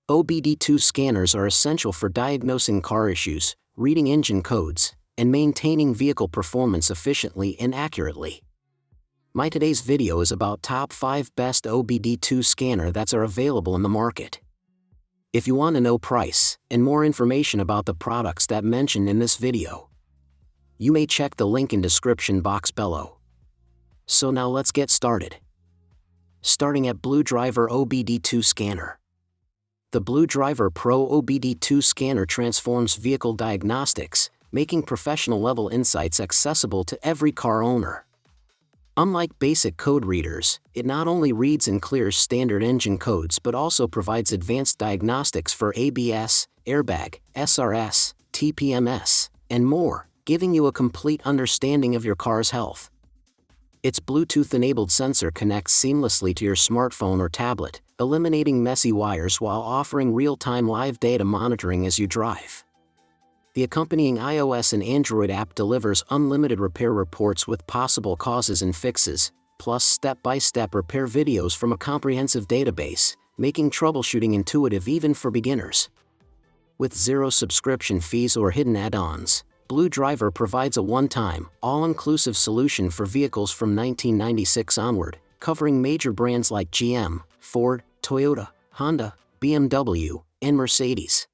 OBD2 scanners are essential for diagnosing car issues, reading engine codes, and maintaining vehicle performance efficiently and accurately. My today's video is about top 5 best OBD2 scanner that are available in the market. If you want to know price and more information about the products that mentioned in this video, you may check the link in description box below. So now let's get started. Starting at Blue Driver OBD2 Scanner. The Blue Driver Pro OBD2 scanner transforms vehicle diagnostics, making professional-level insights accessible to every car owner. Unlike basic code readers, it not only reads and clears standard engine codes but also provides advanced diagnostics for ABS, airbag, SRS, TPMS, and more, giving you a complete understanding of your car's health. Its Bluetooth-enabled sensor connects seamlessly to your smartphone or tablet, eliminating messy wires while offering real-time live data monitoring as you drive. The accompanying iOS and Android app delivers unlimited repair reports with possible causes and fixes, plus step-by-step repair videos from a comprehensive database, making troubleshooting intuitive even for beginners. With zero subscription fees or hidden add-ons, Blue Driver provides a one-time, all-inclusive solution for vehicles from 1996 onward, covering major brands like GM, Ford, Toyota, Honda, BMW, and Mercedes.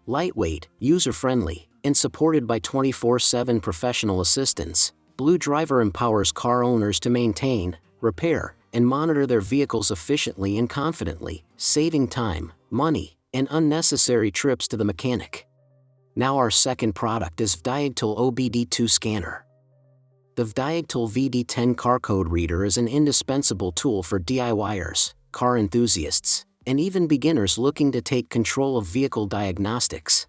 Lightweight, user-friendly, and supported by 24/7 professional assistance, Blue Driver empowers car owners to maintain, repair, and monitor their vehicles efficiently and confidently, saving time, money, and unnecessary trips to the mechanic. Now our second product is VDiagTool OBD2 Scanner. The VDiagTool VD10 car code reader is an indispensable tool for DIYers, car enthusiasts, and even beginners looking to take control of vehicle diagnostics.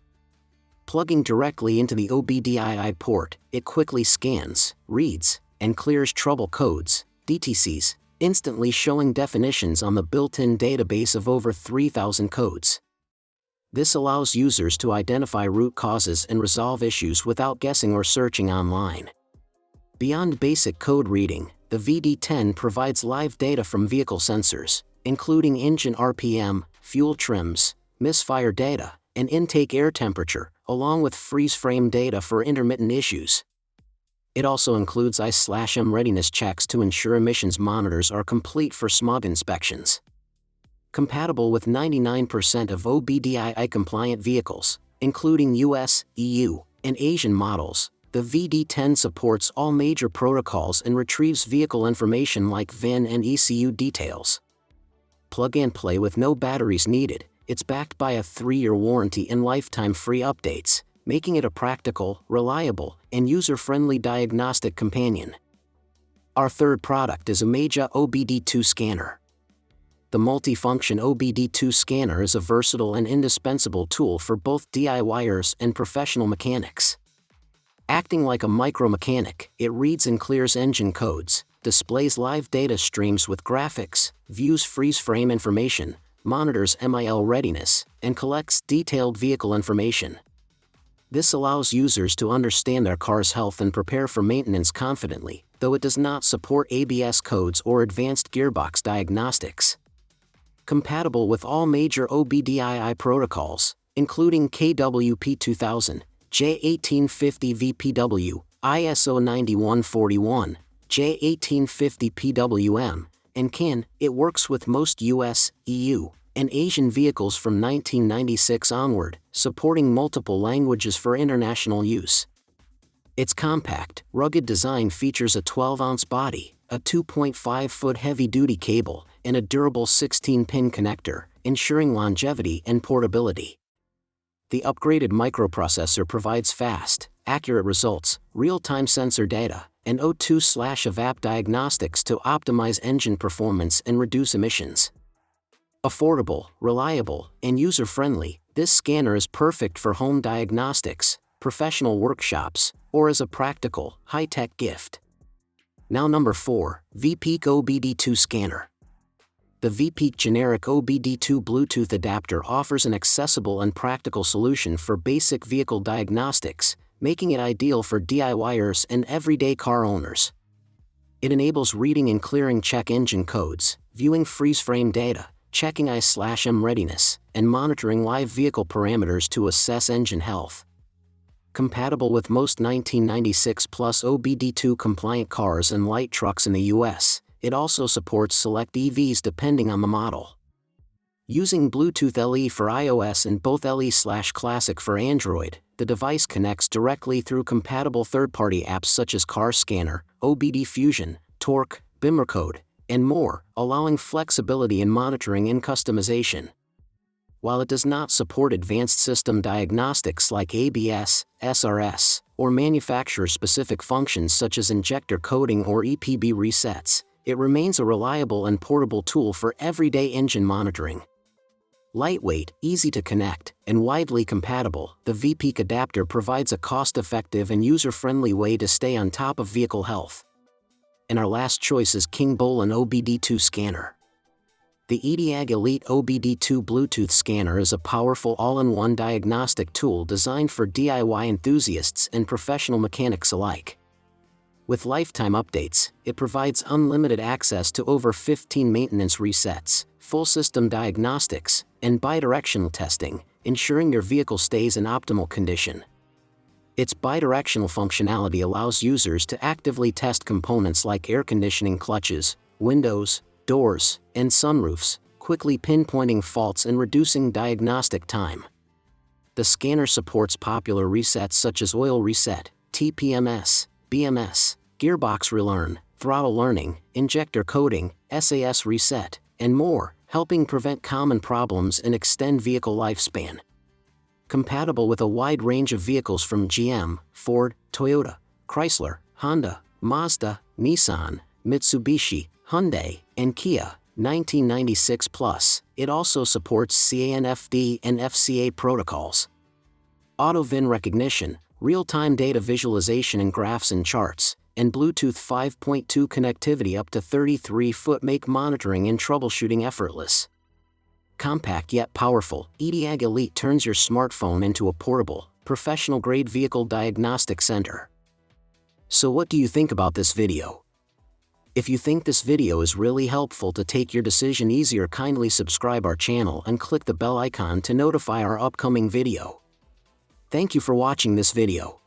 Plugging directly into the OBDII port, it quickly scans, reads, and clears trouble codes, DTCs, instantly showing definitions on the built-in database of over 3,000 codes. This allows users to identify root causes and resolve issues without guessing or searching online. Beyond basic code reading, the VD10 provides live data from vehicle sensors, including engine RPM, fuel trims, misfire data, and intake air temperature, along with freeze-frame data for intermittent issues. It also includes I/M readiness checks to ensure emissions monitors are complete for smog inspections. Compatible with 99% of OBDII-compliant vehicles, including US, EU, and Asian models, the VD10 supports all major protocols and retrieves vehicle information like VIN and ECU details. Plug and play with no batteries needed, it's backed by a 3-year warranty and lifetime free updates, making it a practical, reliable, and user-friendly diagnostic companion. Our third product is Omeja OBD2 Scanner. The multifunction OBD2 scanner is a versatile and indispensable tool for both DIYers and professional mechanics. Acting like a micro-mechanic, it reads and clears engine codes, displays live data streams with graphics, views freeze-frame information, monitors MIL readiness, and collects detailed vehicle information. This allows users to understand their car's health and prepare for maintenance confidently, though it does not support ABS codes or advanced gearbox diagnostics. Compatible with all major OBDII protocols, including KWP 2000, J1850 VPW, ISO 9141, J1850 PWM, and CAN, it works with most US, EU, and Asian vehicles from 1996 onward, supporting multiple languages for international use. Its compact, rugged design features a 12-ounce body, a 2.5-foot heavy-duty cable, and a durable 16-pin connector, ensuring longevity and portability. The upgraded microprocessor provides fast, accurate results, real-time sensor data, and O2/AVAP diagnostics to optimize engine performance and reduce emissions. Affordable, reliable, and user-friendly, this scanner is perfect for home diagnostics, professional workshops, or as a practical, high-tech gift. Now number 4, VPeak OBD2 Scanner. The VPeak generic OBD2 Bluetooth adapter offers an accessible and practical solution for basic vehicle diagnostics, making it ideal for DIYers and everyday car owners. It enables reading and clearing check engine codes, viewing freeze-frame data, checking I/M readiness, and monitoring live vehicle parameters to assess engine health. Compatible with most 1996 plus OBD2 compliant cars and light trucks in the US, it also supports select EVs depending on the model. Using Bluetooth LE for iOS and both LE/Classic for Android, the device connects directly through compatible third-party apps such as Car Scanner, OBD Fusion, Torque, BimmerCode, and more, allowing flexibility in monitoring and customization. While it does not support advanced system diagnostics like ABS, SRS, or manufacturer-specific functions such as injector coding or EPB resets, it remains a reliable and portable tool for everyday engine monitoring. Lightweight, easy to connect, and widely compatible, the VPEAK adapter provides a cost-effective and user-friendly way to stay on top of vehicle health. And our last choice is King Bolin OBD2 Scanner. The EDIAG Elite OBD2 Bluetooth Scanner is a powerful all-in-one diagnostic tool designed for DIY enthusiasts and professional mechanics alike. With lifetime updates, it provides unlimited access to over 15 maintenance resets, full system diagnostics, and bidirectional testing, ensuring your vehicle stays in optimal condition. Its bidirectional functionality allows users to actively test components like air conditioning clutches, windows, doors, and sunroofs, quickly pinpointing faults and reducing diagnostic time. The scanner supports popular resets such as oil reset, TPMS, BMS, gearbox relearn, throttle learning, injector coding, SAS reset, and more, helping prevent common problems and extend vehicle lifespan. Compatible with a wide range of vehicles from GM, Ford, Toyota, Chrysler, Honda, Mazda, Nissan, Mitsubishi, Hyundai, and Kia, 1996 plus, it also supports CAN/FD and FCA protocols. Auto VIN recognition, real-time data visualization and graphs and charts, and Bluetooth 5.2 connectivity up to 33-foot make monitoring and troubleshooting effortless. Compact yet powerful, EDIAG Elite turns your smartphone into a portable, professional-grade vehicle diagnostic center. So what do you think about this video? If you think this video is really helpful to take your decision easier, kindly subscribe our channel and click the bell icon to notify our upcoming video. Thank you for watching this video.